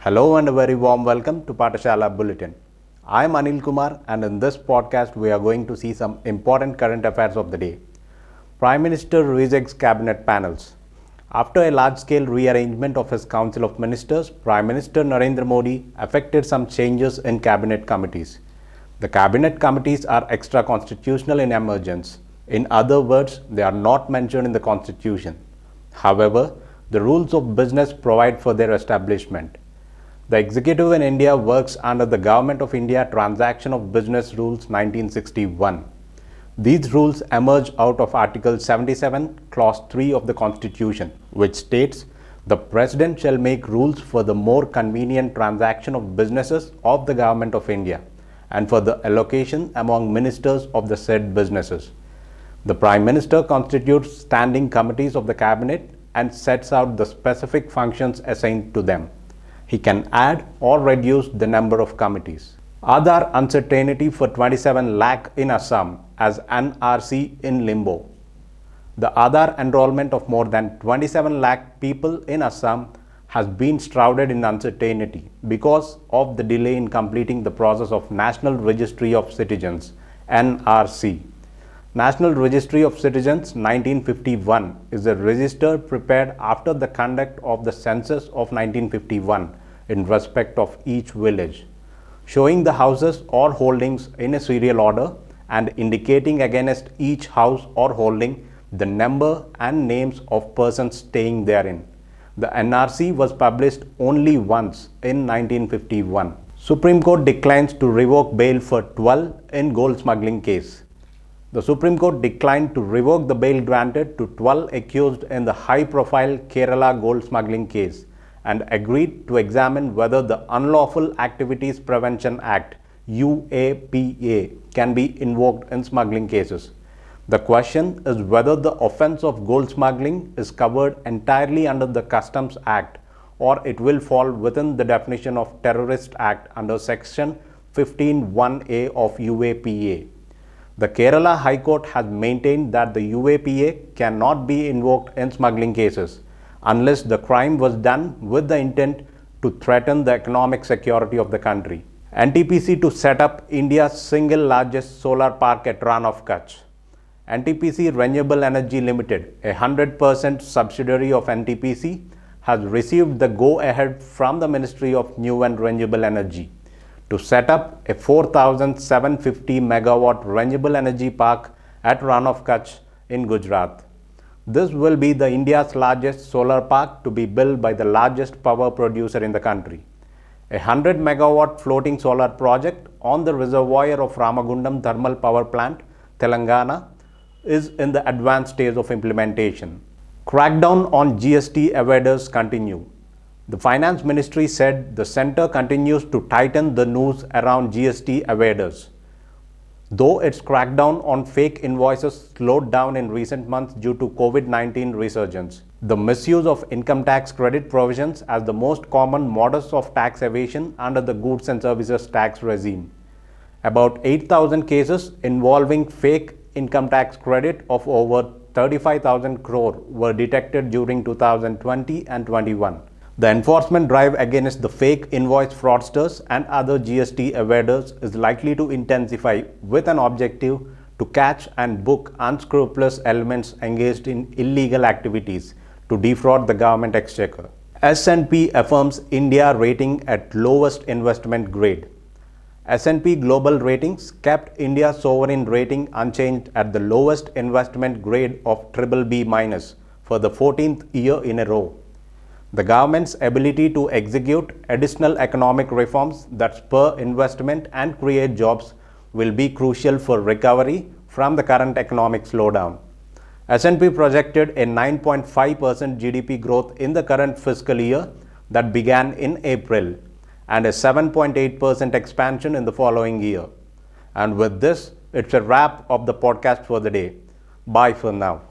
Hello and a very warm welcome to Pathashala Bulletin. I am Anil Kumar and in this podcast we are going to see some important current affairs of the day. Prime Minister rejects cabinet panels. After a large-scale rearrangement of his Council of Ministers, Prime Minister Narendra Modi effected some changes in cabinet committees. The cabinet committees are extra-constitutional in emergence. In other words, they are not mentioned in the constitution. However, the rules of business provide for their establishment. The executive in India works under the Government of India Transaction of Business Rules 1961. These rules emerge out of Article 77, Clause 3 of the Constitution, which states, "The President shall make rules for the more convenient transaction of businesses of the Government of India and for the allocation among ministers of the said businesses." The Prime Minister constitutes standing committees of the Cabinet and sets out the specific functions assigned to them. He can add or reduce the number of committees. Aadhaar uncertainty for 27 lakh in Assam as NRC in limbo. The Aadhaar enrollment of more than 27 lakh people in Assam has been shrouded in uncertainty because of the delay in completing the process of National Registry of Citizens (NRC). National Registry of Citizens 1951 is a register prepared after the conduct of the census of 1951 in respect of each village, showing the houses or holdings in a serial order and indicating against each house or holding the number and names of persons staying therein. The NRC was published only once in 1951. Supreme Court declines to revoke bail for 12 in gold smuggling case. The Supreme Court declined to revoke the bail granted to 12 accused in the high-profile Kerala gold smuggling case and agreed to examine whether the Unlawful Activities Prevention Act (UAPA) can be invoked in smuggling cases. The question is whether the offence of gold smuggling is covered entirely under the Customs Act or it will fall within the definition of Terrorist Act under Section 15(1)(a) of UAPA. The Kerala High Court has maintained that the UAPA cannot be invoked in smuggling cases unless the crime was done with the intent to threaten the economic security of the country. NTPC to set up India's single largest solar park at Rann of Kutch. NTPC Renewable Energy Limited, a 100% subsidiary of NTPC, has received the go-ahead from the Ministry of New and Renewable Energy to set up a 4,750 megawatt renewable energy park at Rann of Kutch in Gujarat. This will be the India's largest solar park to be built by the largest power producer in the country. A 100 megawatt floating solar project on the reservoir of Ramagundam Thermal Power Plant, Telangana, is in the advanced stage of implementation. Crackdown on GST evaders continue. The Finance Ministry said the centre continues to tighten the noose around GST evaders. Though its crackdown on fake invoices slowed down in recent months due to COVID-19 resurgence, the misuse of income tax credit provisions as the most common modus of tax evasion under the Goods and Services Tax regime. About 8,000 cases involving fake income tax credit of over 35,000 crore were detected during 2020 and 21. The enforcement drive against the fake invoice fraudsters and other GST evaders is likely to intensify with an objective to catch and book unscrupulous elements engaged in illegal activities to defraud the government exchequer. S&P affirms India rating at lowest investment grade. S&P Global Ratings kept India's sovereign rating unchanged at the lowest investment grade of BBB- for the 14th year in a row. The government's ability to execute additional economic reforms that spur investment and create jobs will be crucial for recovery from the current economic slowdown. S&P projected a 9.5% GDP growth in the current fiscal year that began in April and a 7.8% expansion in the following year. And with this, it's a wrap of the podcast for the day. Bye for now.